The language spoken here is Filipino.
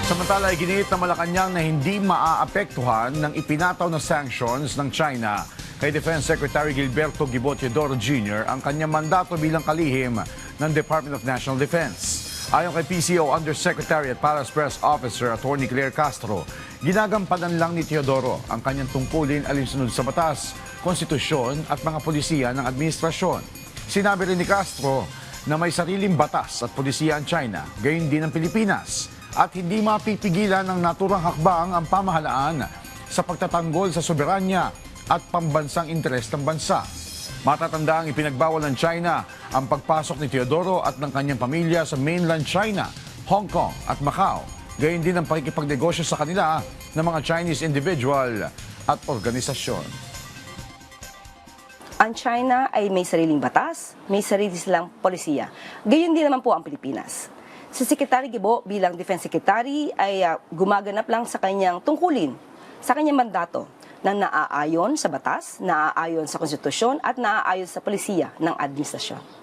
Samantala, iginiit ng Malacanang na hindi maaapektuhan ng ipinataw na sanctions ng China kay Defense Secretary Gilberto Guibot Teodoro Jr. ang kanyang mandato bilang kalihim ng Department of National Defense. Ayon kay PCO Undersecretary at Palace Press Officer Attorney Claire Castro, ginagampanan lang ni Teodoro ang kanyang tungkulin alinsunod sa batas, konstitusyon at mga polisiya ng administrasyon. Sinabi rin ni Castro na may sariling batas at polisiya ang China, gayon din ang Pilipinas, at hindi mapipigilan ng naturang hakbang ang pamahalaan sa pagtatanggol sa soberanya at pambansang interes ng bansa. Matatandaang ipinagbawal ng China ang pagpasok ni Teodoro at ng kanyang pamilya sa mainland China, Hong Kong at Macau. Gayon din ang pakikipagnegosyo sa kanila ng mga Chinese individual at organisasyon. Ang China ay may sariling batas, may sarili silang polisiya. Gayon din naman po ang Pilipinas. Si Secretary Guibot bilang Defense Secretary ay gumaganap lang sa kanyang tungkulin, sa kanyang mandato na naaayon sa batas, naaayon sa konstitusyon at naaayon sa polisiya ng administrasyon.